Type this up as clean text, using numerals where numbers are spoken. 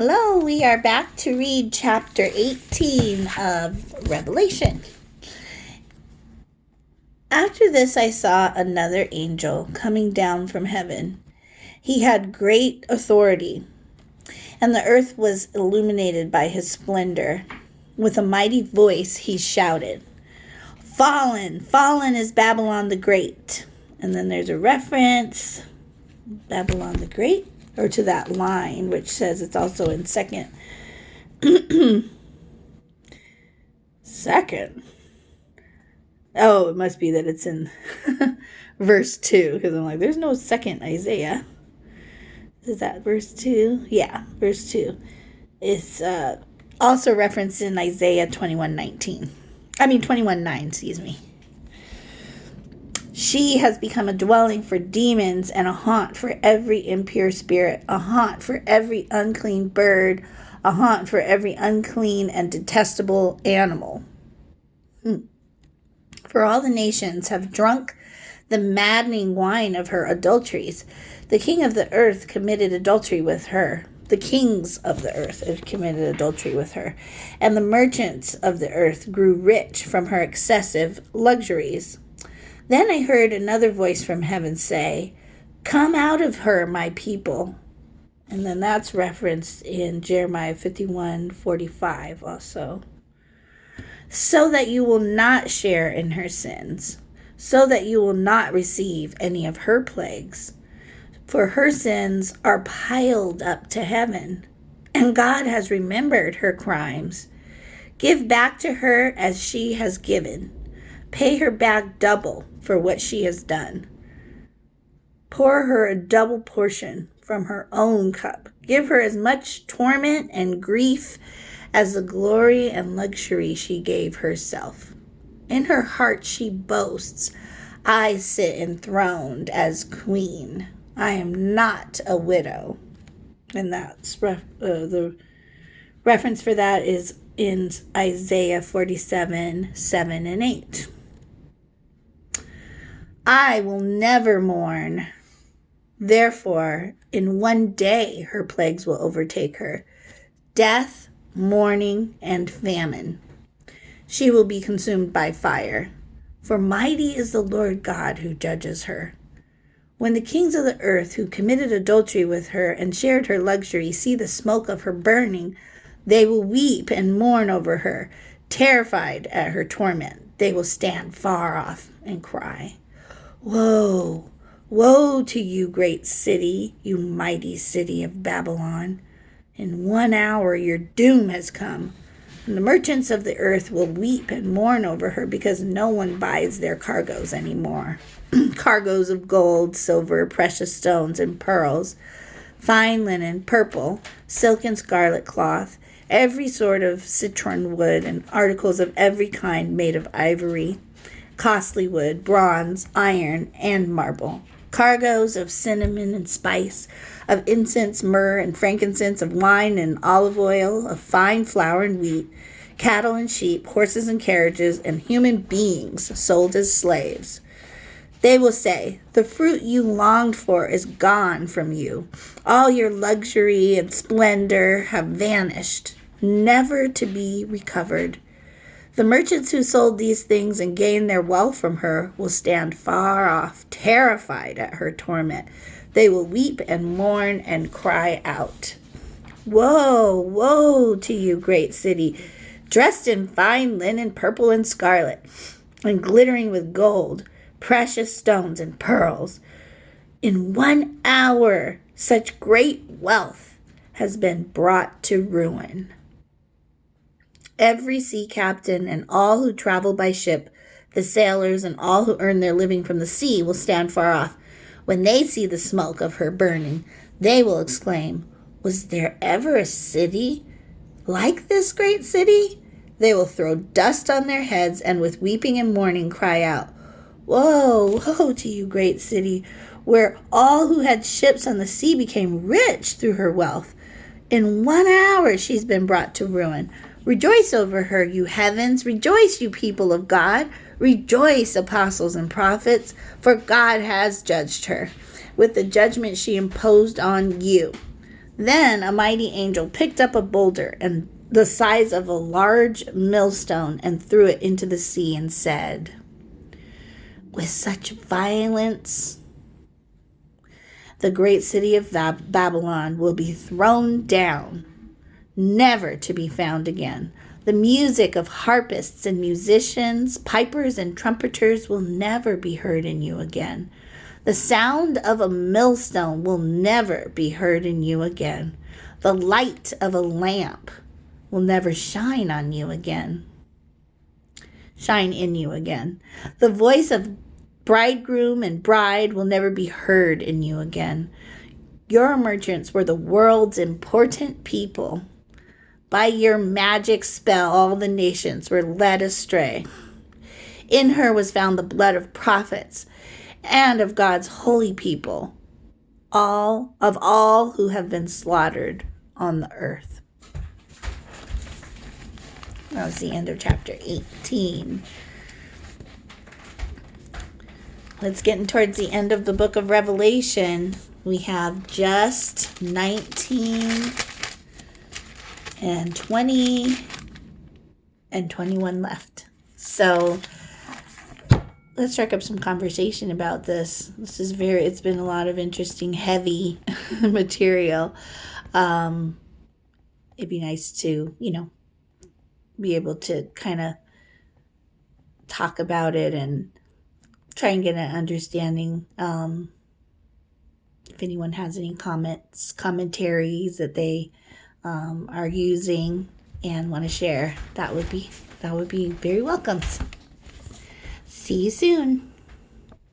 Hello, we are back to read chapter 18 of Revelation. After this, I saw another angel coming down from heaven. He had great authority, and the earth was illuminated by his splendor. With a mighty voice, he shouted, "Fallen, fallen is Babylon the Great." And then there's a reference, Babylon the Great, or to that line, which says it's also in second. Oh, it must be that it's in verse 2, because I'm like, there's no second Isaiah. Is that verse 2? Yeah, verse 2. It's also referenced in Isaiah 21:9, excuse me. She has become a dwelling for demons and a haunt for every impure spirit, a haunt for every unclean bird, a haunt for every unclean and detestable animal. For all the nations have drunk the maddening wine of her adulteries. The king of the earth committed adultery with her. The kings of the earth have committed adultery with her. And the merchants of the earth grew rich from her excessive luxuries. Then I heard another voice from heaven say, "Come out of her, my people." And then that's referenced in Jeremiah 51:45 also. "So that you will not share in her sins, so that you will not receive any of her plagues. For her sins are piled up to heaven, and God has remembered her crimes. Give back to her as she has given. Pay her back double for what she has done. Pour her a double portion from her own cup. Give her as much torment and grief as the glory and luxury she gave herself. In her heart she boasts, 'I sit enthroned as queen. I am not a widow.'" And that's the reference for that is in Isaiah 47:7 and 8. "I will never mourn. Therefore, in one day her plagues will overtake her. Death, mourning, and famine. She will be consumed by fire. For mighty is the Lord God who judges her. When the kings of the earth who committed adultery with her and shared her luxury see the smoke of her burning, they will weep and mourn over her, terrified at her torment. They will stand far off and cry, 'Woe, woe to you, great city, you mighty city of Babylon. In 1 hour your doom has come. And the merchants of the earth will weep and mourn over her because no one buys their cargoes anymore. Cargoes of gold, silver, precious stones, and pearls, fine linen, purple, silk and scarlet cloth, every sort of citron wood, and articles of every kind made of ivory, costly wood, bronze, iron, and marble. Cargoes of cinnamon and spice, of incense, myrrh, and frankincense, of wine and olive oil, of fine flour and wheat, cattle and sheep, horses and carriages, and human beings sold as slaves. They will say, 'The fruit you longed for is gone from you. All your luxury and splendor have vanished, never to be recovered.' The merchants who sold these things and gained their wealth from her will stand far off, terrified at her torment. They will weep and mourn and cry out, 'Woe, woe to you, great city, dressed in fine linen, purple and scarlet, and glittering with gold, precious stones and pearls. In 1 hour, such great wealth has been brought to ruin.' Every sea captain and all who travel by ship, the sailors and all who earn their living from the sea will stand far off. When they see the smoke of her burning, they will exclaim, 'Was there ever a city like this great city?' They will throw dust on their heads and with weeping and mourning cry out, 'Woe, woe to you, great city, where all who had ships on the sea became rich through her wealth. In 1 hour she's been brought to ruin. Rejoice over her, you heavens. Rejoice, you people of God. Rejoice, apostles and prophets, for God has judged her with the judgment she imposed on you. Then a mighty angel picked up a boulder and the size of a large millstone and threw it into the sea and said, "With such violence, the great city of Babylon will be thrown down, never to be found again. The music of harpists and musicians, pipers and trumpeters will never be heard in you again. The sound of a millstone will never be heard in you again. The light of a lamp will never shine in you again. The voice of bridegroom and bride will never be heard in you again. Your merchants were the world's important people. By your magic spell, all the nations were led astray. In her was found the blood of prophets and of God's holy people, all who have been slaughtered on the earth." That was the end of chapter 18. Let's get towards the end of the book of Revelation. We have just 19 and 20 and 21 left. So let's strike up some conversation about this. It's been a lot of interesting, heavy material. It'd be nice to, be able to kind of talk about it and try and get an understanding. If anyone has any commentaries that they are using and want to share, that would be very welcome. See you soon.